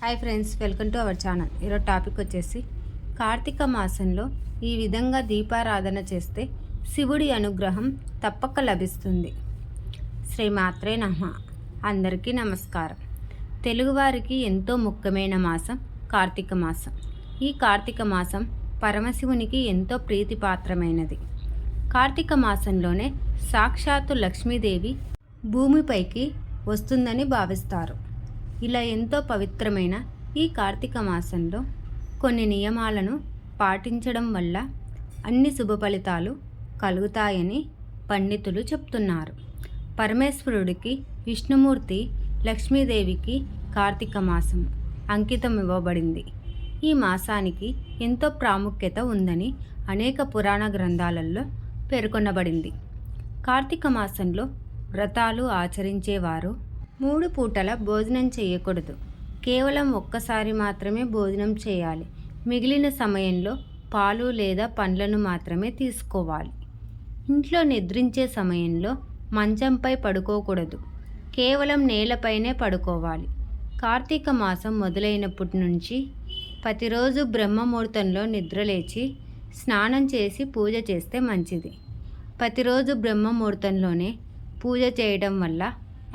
Hi friends, welcome to our channel. ఈరోజు topic వచ్చేసి కార్తీక మాసంలో ఈ విధంగా దీపారాధన చేస్తే శివుడి అనుగ్రహం తప్పక లభిస్తుంది. శ్రీమాత్రే నమః. అందరికీ నమస్కారం. తెలుగువారికి ఎంతో ముఖ్యమైన మాసం కార్తీక మాసం. ఈ కార్తీక మాసం పరమశివునికి ఎంతో ప్రీతిపాత్రమైనది. కార్తీక మాసంలోనే సాక్షాత్తు లక్ష్మీదేవి భూమిపైకి వస్తుందని భావిస్తారు. ఇలా ఎంతో పవిత్రమైన ఈ కార్తీక మాసంలో కొన్ని నియమాలను పాటించడం వల్ల అన్ని శుభ ఫలితాలు కలుగుతాయని పండితులు చెప్తున్నారు. పరమేశ్వరుడికి, విష్ణుమూర్తి, లక్ష్మీదేవికి కార్తీక మాసం అంకితం ఇవ్వబడింది. ఈ మాసానికి ఎంతో ప్రాముఖ్యత ఉందని అనేక పురాణ గ్రంథాలలో పేర్కొనబడింది. కార్తీక మాసంలో వ్రతాలు ఆచరించేవారు 3 పూటల భోజనం చేయకూడదు. కేవలం ఒక్కసారి మాత్రమే భోజనం చేయాలి. మిగిలిన సమయంలో పాలు లేదా పండ్లను మాత్రమే తీసుకోవాలి. ఇంట్లో నిద్రించే సమయంలో మంచంపై పడుకోకూడదు. కేవలం నేలపైనే పడుకోవాలి. కార్తీక మాసం మొదలైనప్పటి నుంచి ప్రతిరోజు బ్రహ్మముహూర్తంలో నిద్రలేచి స్నానం చేసి పూజ చేస్తే మంచిది. ప్రతిరోజు బ్రహ్మముహూర్తంలోనే పూజ చేయడం వల్ల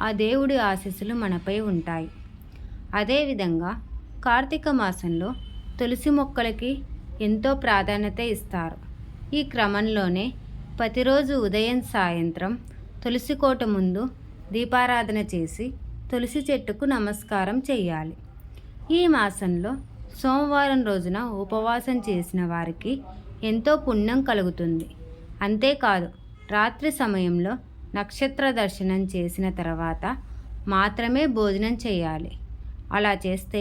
ఆ దేవుడి ఆశీస్సులు మనపై ఉంటాయి. అదేవిధంగా కార్తీక మాసంలో తులసి మొక్కలకి ఎంతో ప్రాధాన్యత ఇస్తారు. ఈ క్రమంలోనే ప్రతిరోజు ఉదయం సాయంత్రం తులసి కోట ముందు దీపారాధన చేసి తులసి చెట్టుకు నమస్కారం చేయాలి. ఈ మాసంలో సోమవారం రోజున ఉపవాసం చేసిన వారికి ఎంతో పుణ్యం కలుగుతుంది. అంతేకాదు, రాత్రి సమయంలో నక్షత్ర దర్శనం చేసిన తర్వాత మాత్రమే భోజనం చేయాలి. అలా చేస్తే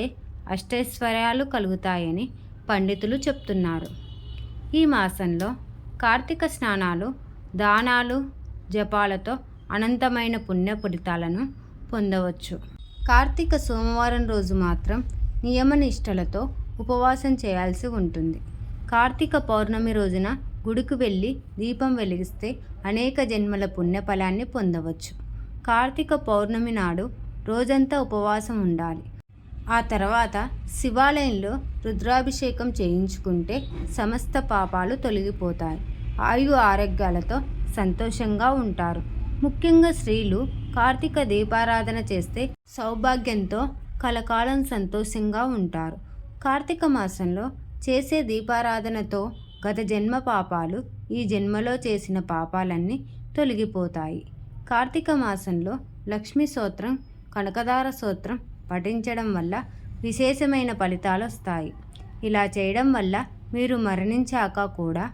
అష్టైశ్వర్యాలు కలుగుతాయని పండితులు చెప్తున్నారు. ఈ మాసంలో కార్తీక స్నానాలు, దానాలు, జపాలతో అనంతమైన పుణ్య ఫలితాలను పొందవచ్చు. కార్తీక సోమవారం రోజు మాత్రం నియమనిష్టలతో ఉపవాసం చేయాల్సి ఉంటుంది. కార్తీక పౌర్ణమి రోజున గుడికి వెళ్ళి దీపం వెలిగిస్తే అనేక జన్మల పుణ్యఫలాన్ని పొందవచ్చు. కార్తీక పౌర్ణమి నాడు రోజంతా ఉపవాసం ఉండాలి. ఆ తర్వాత శివాలయంలో రుద్రాభిషేకం చేయించుకుంటే సమస్త పాపాలు తొలగిపోతాయి. ఆరోగ్యాలతో సంతోషంగా ఉంటారు. ముఖ్యంగా స్త్రీలు కార్తీక దీపారాధన చేస్తే సౌభాగ్యంతో కలకాలం సంతోషంగా ఉంటారు. కార్తీక మాసంలో చేసే దీపారాధనతో గత జన్మ పాపాలు, ఈ జన్మలో చేసిన పాపాలన్నీ తొలగిపోతాయి. కార్తీక మాసంలో లక్ష్మీ స్తోత్రం, కనకదార స్తోత్రం పఠించడం వల్ల విశేషమైన ఫలితాలు వస్తాయి. ఇలా చేయడం వల్ల మీరు మరణించాక కూడా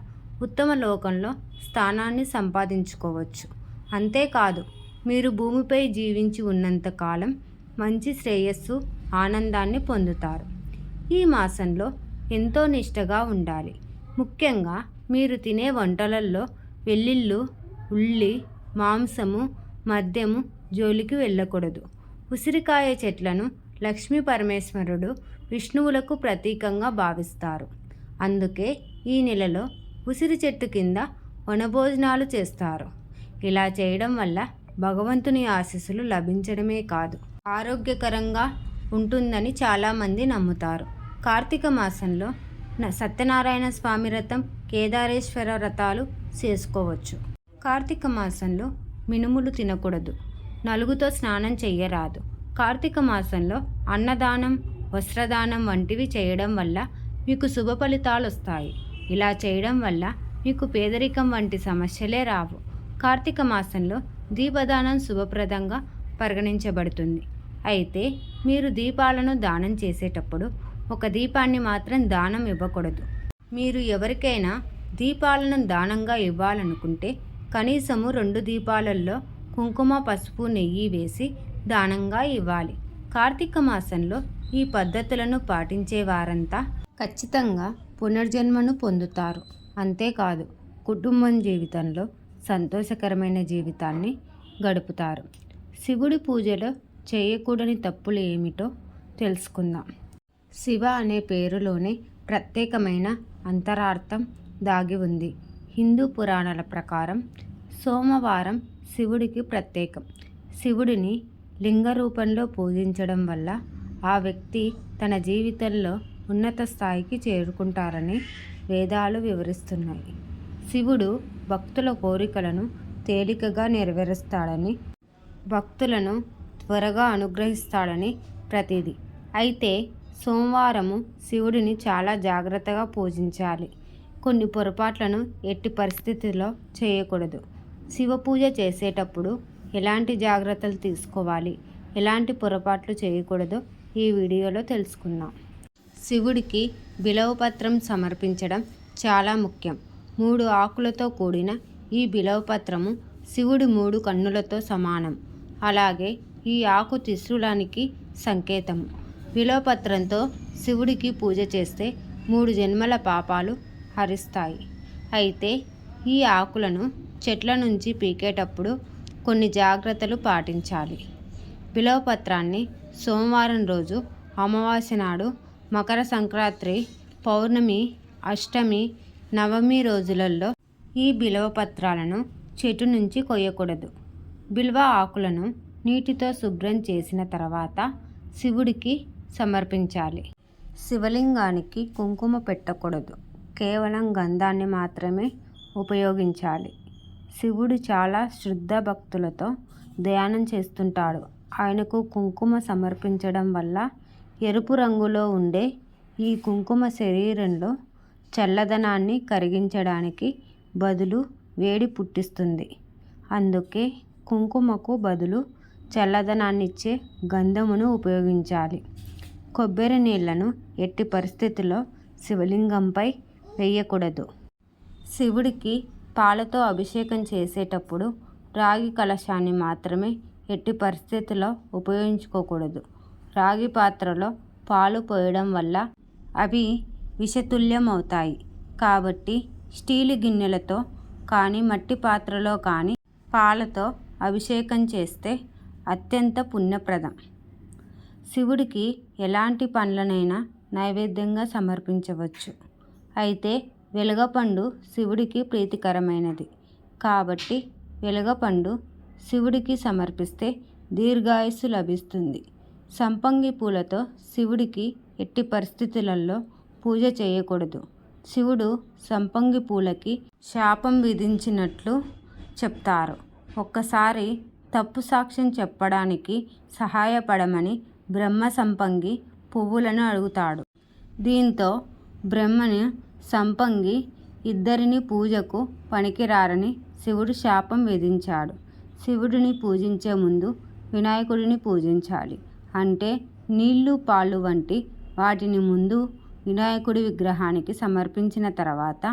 ఉత్తమ లోకంలో స్థానాన్ని సంపాదించుకోవచ్చు. అంతేకాదు, మీరు భూమిపై జీవించి ఉన్నంతకాలం మంచి శ్రేయస్సు, ఆనందాన్ని పొందుతారు. ఈ మాసంలో ఎంతో నిష్టగా ఉండాలి. ముఖ్యంగా మీరు తినే వంటలలో వెల్లుల్లి, ఉల్లి, మాంసము, మద్యము జోలికి వెళ్ళకూడదు. ఉసిరికాయ చెట్లను లక్ష్మీ పరమేశ్వరుడు, విష్ణువులకు ప్రతీకంగా భావిస్తారు. అందుకే ఈ నెలలో ఉసిరి చెట్టు కింద వనభోజనాలు చేస్తారు. ఇలా చేయడం వల్ల భగవంతుని ఆశీస్సులు లభించడమే కాదు, ఆరోగ్యకరంగా ఉంటుందని చాలామంది నమ్ముతారు. కార్తీక మాసంలో సత్యనారాయణ స్వామి వ్రతం, కేదారేశ్వర వ్రతాలు చేసుకోవచ్చు. కార్తీక మాసంలో మినుములు తినకూడదు. నలుగుతో స్నానం చెయ్యరాదు. కార్తీక మాసంలో అన్నదానం, వస్త్రదానం వంటివి చేయడం వల్ల మీకు శుభ ఫలితాలు వస్తాయి. ఇలా చేయడం వల్ల మీకు పేదరికం వంటి సమస్యలే రావు. కార్తీక మాసంలో దీపదానం శుభప్రదంగా పరిగణించబడుతుంది. అయితే మీరు దీపాలను దానం చేసేటప్పుడు ఒక దీపాన్ని మాత్రం దానం ఇవ్వకూడదు. మీరు ఎవరికైనా దీపాలను దానంగా ఇవ్వాలనుకుంటే కనీసము 2 దీపాలలో కుంకుమ, పసుపు, నెయ్యి వేసి దానంగా ఇవ్వాలి. కార్తీక మాసంలో ఈ పద్ధతులను పాటించే వారంతా ఖచ్చితంగా పునర్జన్మను పొందుతారు. అంతేకాదు, కుటుంబం జీవితంలో సంతోషకరమైన జీవితాన్ని గడుపుతారు. శివుడి పూజలో చేయకూడని తప్పులు ఏమిటో తెలుసుకుందాం. శివ అనే పేరులోనే ప్రత్యేకమైన అంతరార్థం దాగి ఉంది. హిందూ పురాణాల ప్రకారం సోమవారం శివుడికి ప్రత్యేకం. శివుడిని లింగ రూపంలో పూజించడం వల్ల ఆ వ్యక్తి తన జీవితంలో ఉన్నత స్థాయికి చేరుకుంటారని వేదాలు వివరిస్తున్నాయి. శివుడు భక్తుల కోరికలను తేలికగా నెరవేరుస్తాడని, భక్తులను త్వరగా అనుగ్రహిస్తాడని ప్రతీది. అయితే సోమవారము శివుడిని చాలా జాగ్రత్తగా పూజించాలి. కొన్ని పొరపాట్లను ఎట్టి పరిస్థితుల్లో చేయకూడదు. శివ పూజ చేసేటప్పుడు ఎలాంటి జాగ్రత్తలు తీసుకోవాలి, ఎలాంటి పొరపాట్లు చేయకూడదో ఈ వీడియోలో తెలుసుకుందాం. శివుడికి బిలవపత్రం సమర్పించడం చాలా ముఖ్యం. 3 ఆకులతో కూడిన ఈ బిలవపత్రము శివుడి 3 కన్నులతో సమానం. అలాగే ఈ ఆకు త్రిశూలానికి సంకేతము. బిలవపత్రంతో శివుడికి పూజ చేస్తే 3 జన్మల పాపాలు హరిస్తాయి. అయితే ఈ ఆకులను చెట్ల నుంచి పీకేటప్పుడు కొన్ని జాగ్రత్తలు పాటించాలి. బిలవపత్రాన్ని సోమవారం రోజు, అమావాస్య నాడు, మకర సంక్రాంతి, పౌర్ణమి, అష్టమి, నవమి రోజులలో ఈ బిలవపత్రాలను చెట్టు నుంచి కొయ్యకూడదు. బిల్వ ఆకులను నీటితో శుభ్రం చేసిన తర్వాత శివుడికి సమర్పించాలి. శివలింగానికి కుంకుమ పెట్టకూడదు. కేవలం గంధాన్ని మాత్రమే ఉపయోగించాలి. శివుడు చాలా శుద్ధ భక్తులతో ధ్యానం చేస్తుంటాడు. ఆయనకు కుంకుమ సమర్పించడం వల్ల ఎరుపు రంగులో ఉండే ఈ కుంకుమ శరీరంలో చల్లదనాన్ని కరిగించడానికి బదులు వేడి పుట్టిస్తుంది. అందుకే కుంకుమకు బదులు చల్లదనాన్నిచ్చే గంధమును ఉపయోగించాలి. కొబ్బరి నీళ్లను ఎట్టి పరిస్థితుల్లో శివలింగంపై వేయకూడదు. శివుడికి పాలతో అభిషేకం చేసేటప్పుడు రాగి కలశాన్ని మాత్రమే ఎట్టి పరిస్థితుల్లో ఉపయోగించుకోకూడదు. రాగి పాత్రలో పాలు పోయడం వల్ల అవి విషతుల్యం అవుతాయి. కాబట్టి స్టీలు గిన్నెలతో కానీ, మట్టి పాత్రలో కానీ పాలతో అభిషేకం చేస్తే అత్యంత పుణ్యప్రదం. శివుడికి ఎలాంటి పండ్లనైనా నైవేద్యంగా సమర్పించవచ్చు. అయితే వెలగపండు శివుడికి ప్రీతికరమైనది. కాబట్టి వెలగపండు శివుడికి సమర్పిస్తే దీర్ఘాయుస్సు లభిస్తుంది. సంపంగి పూలతో శివుడికి ఎట్టి పరిస్థితులలో పూజ చేయకూడదు. శివుడు సంపంగి పూలకి శాపం విధించినట్లు చెప్తారు. ఒక్కసారి తప్పు సాక్ష్యం చెప్పడానికి సహాయపడమని బ్రహ్మ సంపంగి పువ్వులను అడుగుతాడు. దీంతో బ్రహ్మను సంపంగి ఇద్దరిని పూజకు పనికిరారని శివుడు శాపం విధించాడు. శివుడిని పూజించే ముందు వినాయకుడిని పూజించాలి. అంటే నీళ్లు, పాలు వంటి వాటిని ముందు వినాయకుడి విగ్రహానికి సమర్పించిన తర్వాత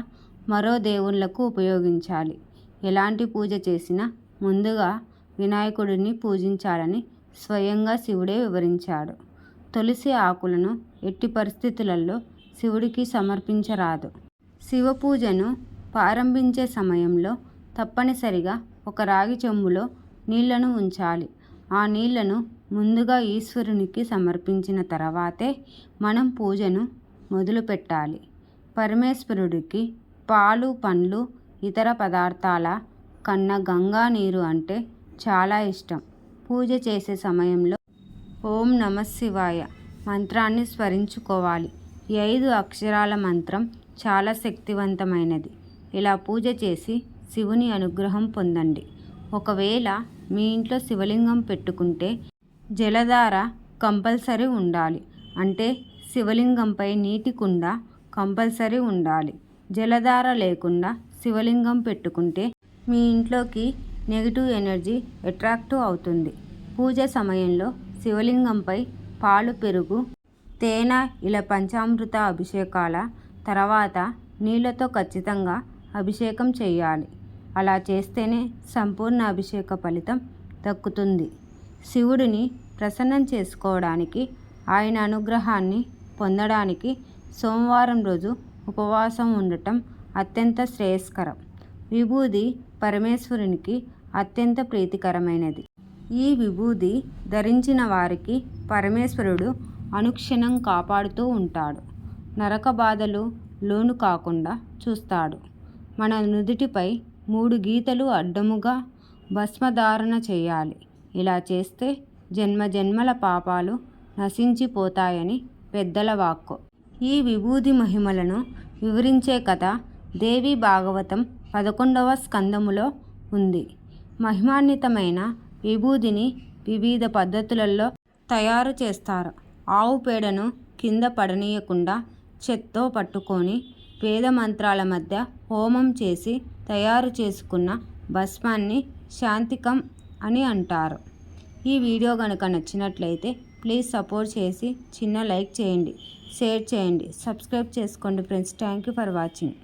మరో దేవుళ్లకు ఉపయోగించాలి. ఎలాంటి పూజ చేసినా ముందుగా వినాయకుడిని పూజించాలని స్వయంగా శివుడే వివరించాడు. తులసి ఆకులను ఎట్టి పరిస్థితులలో శివుడికి సమర్పించరాదు. శివ పూజను ప్రారంభించే సమయంలో తప్పనిసరిగా ఒక రాగి చెంబులో నీళ్లను ఉంచాలి. ఆ నీళ్లను ముందుగా ఈశ్వరునికి సమర్పించిన తర్వాతే మనం పూజను మొదలు పెట్టాలి. పరమేశ్వరుడికి పాలు, పండ్లు, ఇతర పదార్థాల కన్నా గంగా నీరు అంటే చాలా ఇష్టం. పూజ చేసే సమయంలో ఓం నమఃశివాయ మంత్రాన్ని స్మరించుకోవాలి. ఈ 5 అక్షరాల మంత్రం చాలా శక్తివంతమైనది. ఇలా పూజ చేసి శివుని అనుగ్రహం పొందండి. ఒకవేళ మీ ఇంట్లో శివలింగం పెట్టుకుంటే జలధార కంపల్సరీ ఉండాలి. అంటే శివలింగంపై నీటి కుండ కంపల్సరీ ఉండాలి. జలధార లేకుండా శివలింగం పెట్టుకుంటే మీ ఇంట్లోకి నెగిటివ్ ఎనర్జీ అట్రాక్ట్ అవుతుంది. పూజ సమయంలో శివలింగంపై పాలు, పెరుగు, తేనె ఇలా పంచామృత అభిషేకాల తర్వాత నీళ్లతో ఖచ్చితంగా అభిషేకం చేయాలి. అలా చేస్తేనే సంపూర్ణ అభిషేక ఫలితం దక్కుతుంది. శివుడిని ప్రసన్నం చేసుకోవడానికి, ఆయన అనుగ్రహాన్ని పొందడానికి సోమవారం రోజు ఉపవాసం ఉండటం అత్యంత శ్రేయస్కరం. విభూది పరమేశ్వరునికి అత్యంత ప్రీతికరమైనది. ఈ విభూది ధరించిన వారికి పరమేశ్వరుడు అనుక్షణం కాపాడుతూ ఉంటాడు. నరక బాధలు లోను కాకుండా చూస్తాడు. మన నుదుటిపై 3 గీతలు అడ్డముగా భస్మధారణ చేయాలి. ఇలా చేస్తే జన్మ జన్మల పాపాలు నశించిపోతాయని పెద్దల వాక్కు. ఈ విభూది మహిమలను వివరించే కథ దేవి భాగవతం 11వ స్కందములో ఉంది. మహిమాన్వితమైన విభూదిని వివిధ పద్ధతులలో తయారు చేస్తారు. ఆవు పేడను కింద పడనీయకుండా చేత్తో పట్టుకొని వేద మంత్రాల మధ్య హోమం చేసి తయారు చేసుకున్న భస్మాన్ని శాంతికం అని అంటారు. ఈ వీడియో కనుక నచ్చినట్లయితే ప్లీజ్ సపోర్ట్ చేసి చిన్న లైక్ చేయండి, షేర్ చేయండి, సబ్స్క్రైబ్ చేసుకోండి friends. Thank you for watching.